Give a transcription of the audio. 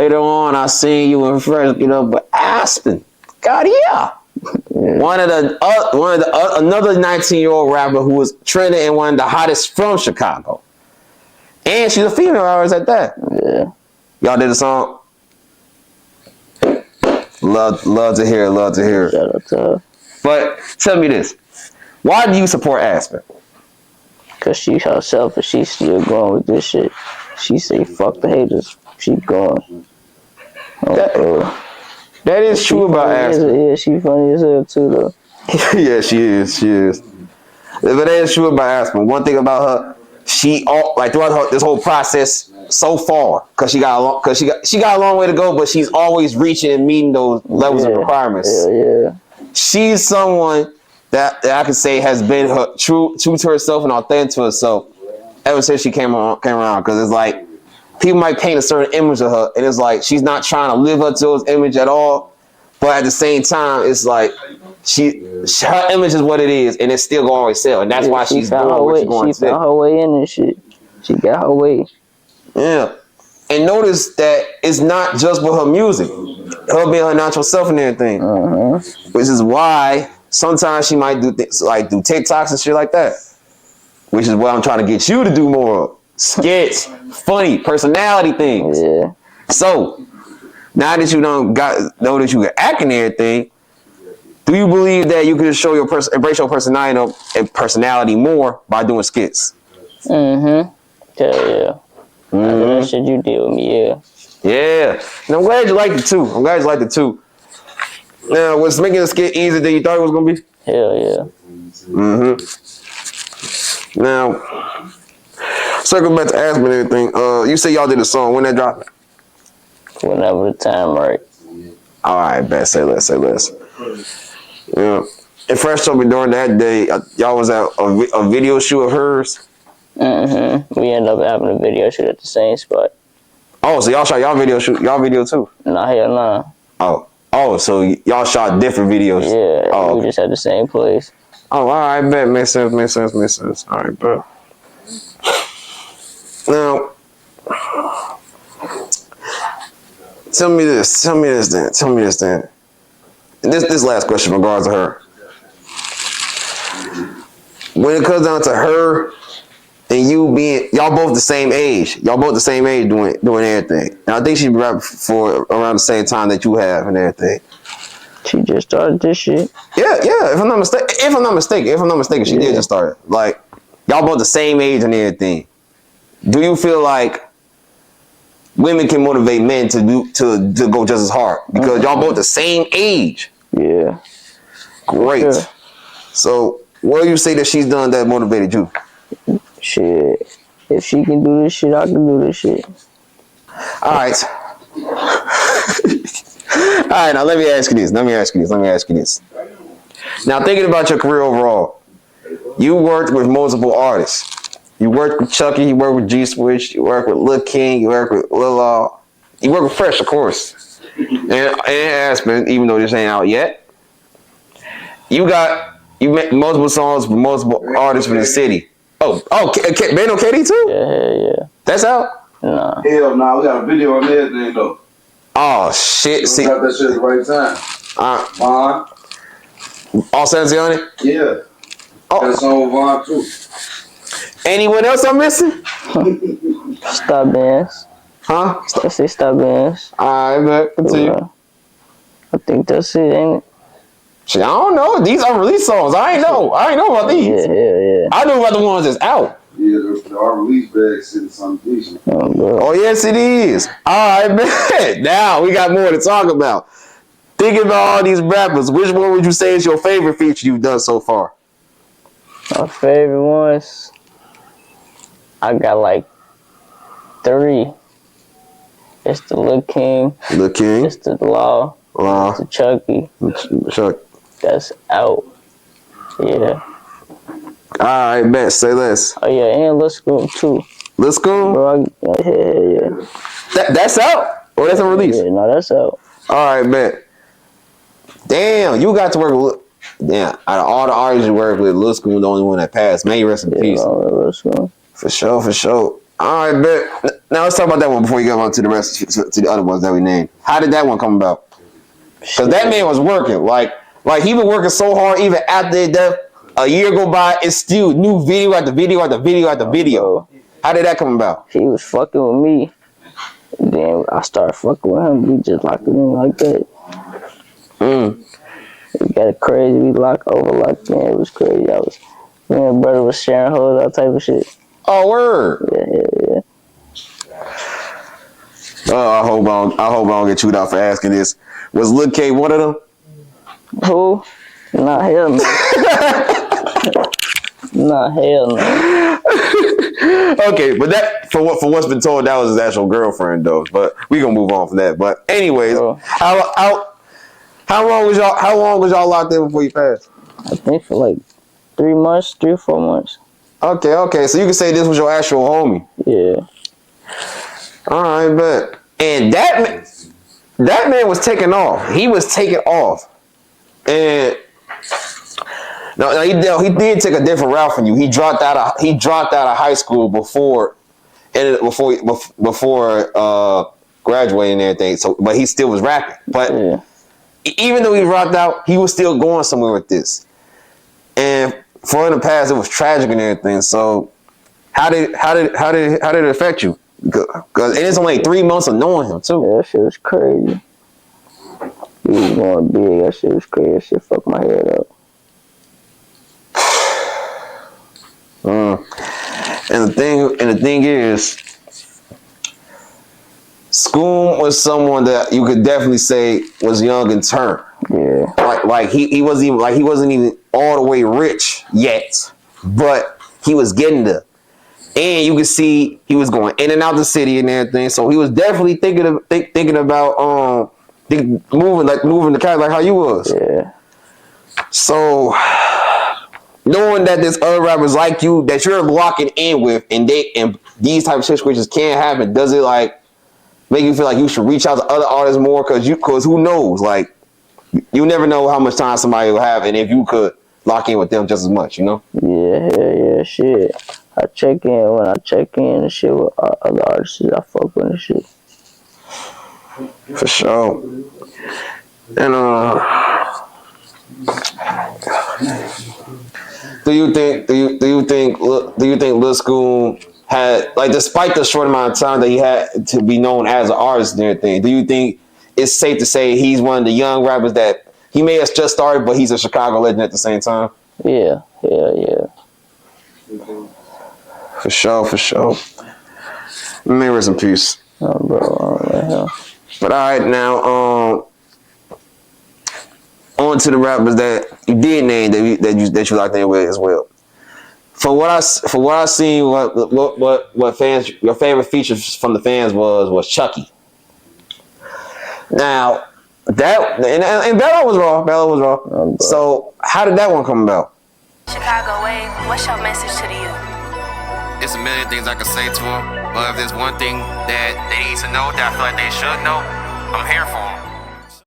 later on, I seen you in Fresh, but Aspen Kartier. One of the another 19-year-old rapper who was trending and one of the hottest from Chicago, and she's a female artist at that. Yeah. Y'all did a song. Love to hear it. Love to hear it. Shout out to her. But tell me this: why do you support Aspen? Cause she herself, and she's still going with this shit. She say fuck the haters. She going. That is true about Aspen. Yeah, she funny as hell too, though. Yeah, she is. But that is true about Aspen. One thing about her, throughout this whole process so far, cause she got a long way to go, but she's always reaching and meeting those levels of requirements. Yeah. She's someone that I can say has been true to herself and authentic to herself ever since she came around. Cause it's like, people might paint a certain image of her, and it's like she's not trying to live up to those image at all. But at the same time, it's like her image is what it is, and it's still going to sell, and that's why she's doing what she's going to do. She found her way in this shit. She got her way. Yeah, and notice that it's not just with her music, her being her natural self and everything, which is why sometimes she might do things like do TikToks and shit like that, which is what I'm trying to get you to do more of. Skits, funny, personality things. Yeah. So, now that you know that you can act and everything, do you believe that you could show embrace your personality more by doing skits? Yeah. That shit you did with me, Yeah. And I'm glad you liked it too. Now, was making a skit easier than you thought it was gonna be? Hell yeah. Now, circle back to Aspen and everything. You say y'all did a song. When that dropped? Whenever the time right. All right, bet. Say less. Yeah. And Fresh told me during that day, y'all was at a video shoot of hers. We ended up having a video shoot at the same spot. Oh, so y'all shot y'all video too? Nah, hell nah. Oh, so y'all shot different videos? Yeah. Oh, we just at the same place. Oh, all right, bet. Makes sense. All right, bet. Now, tell me this then. This last question in regards to her. When it comes down to her and you being, y'all both the same age doing everything. And I think she rapped for around the same time that you have and everything. She just started this shit. Yeah. If I'm not mistaken, she did just start. Like, y'all both the same age and everything. Do you feel like women can motivate men to go just as hard because y'all both the same age? Yeah. Great. Yeah. So, what do you say that she's done that motivated you? Shit. If she can do this shit, I can do this shit. All right. All right. Now let me ask you this. Now, thinking about your career overall, you worked with multiple artists. You worked with Chucky, you worked with G Switch, you worked with Lil King, you worked with Lil you worked with Fresh, of course, and Aspen, even though this ain't out yet. You made multiple songs with multiple artists from the city. Band on KD too? Yeah. That's out? Nah. Hell nah, we got a video on everything though. Oh shit! We got that shit at the right time. Vaughn. All sense on it? Yeah. Oh. That song with Vaughn too. Anyone else I'm missing? Stop bands. Huh? I say stop bands. Alright, man. Continue. I think that's it, ain't it? Shit, I don't know. These unreleased songs. I ain't know about these. Yeah. I know about the ones that's out. Yeah, the unreleased bag sitting something decent. Oh, yes, it is. Alright, man. Now we got more to talk about. Thinking about all these rappers, which one would you say is your favorite feature you've done so far? My favorite ones, I got like 3. It's the Lil King. It's the Law. It's the Chucky. That's out. Yeah. Alright, bet. Say less. Oh yeah, and Lil Scoom too. Lil Scoom? Bro, yeah. That's out? Or that's a release? Yeah, no, that's out. Alright, bet. Damn, you got to work with out of all the artists you work with, Lil Scoom the only one that passed. May you rest in peace. Lil Scoom. For sure. All right, bet. Now let's talk about that one before we go on to the rest, to the other ones that we named. How did that one come about? Because that man was working. Like he been working so hard even after his death. A year go by, it's still new video after video after video after video. How did that come about? He was fucking with me. Then I started fucking with him. We just locked it in like that. We got it crazy. We locked in. It was crazy. Me and brother was sharing hoes, that type of shit. Oh, word. Yeah. Oh, I hope I don't get chewed out for asking this. Was Lil K one of them? Who? Not hell no. Not hell no. Okay, but that for what's been told, that was his actual girlfriend though. But we gonna move on from that. But anyways, how long was y'all locked in before you passed? I think for like 3 months, 3 or 4 months. Okay. So you can say this was your actual homie. Yeah. All right, bet. And that man was taking off. He was taking off. And no, he did take a different route from you. He dropped out of high school before graduating and everything. So, but he still was rapping. But even though he dropped out, he was still going somewhere with this. And for in the past, it was tragic and everything. So, how did it affect you? Because it's only 3 months of knowing him too. Yeah, that shit was crazy. He was going big. That shit was crazy. That shit fucked my head up. And the thing is, Scoom was someone that you could definitely say was young in turn. Yeah. Like he wasn't even all the way rich yet, but he was getting there. And you could see he was going in and out the city and everything. So he was definitely thinking about moving the cat like how you was. Yeah. So knowing that there's other rappers like you that you're locking in with, and these type of situations can't happen, does it like make you feel like you should reach out to other artists more? Cause who knows? Like you never know how much time somebody will have, and if you could lock in with them just as much, you know? Yeah, shit. I check in and shit with other artists. I fuck with and shit. For sure. And do you think Lil Scoom had, like, despite the short amount of time that he had to be known as an artist and everything, do you think it's safe to say he's one of the young rappers that he may have just started, but he's a Chicago legend at the same time? Yeah. For sure. May rest in peace. Oh, bro, But all right, now on to the rappers that you did name that you locked in with as well. For what I seen, what fans, your favorite feature from the fans was Chucky. Now that and Bella was raw. Oh, So how did that one come about? Chicago Wave, what's your message to the youth? It's a million things I could say to them, but if there's one thing that they need to know that I feel like they should know, I'm here for them.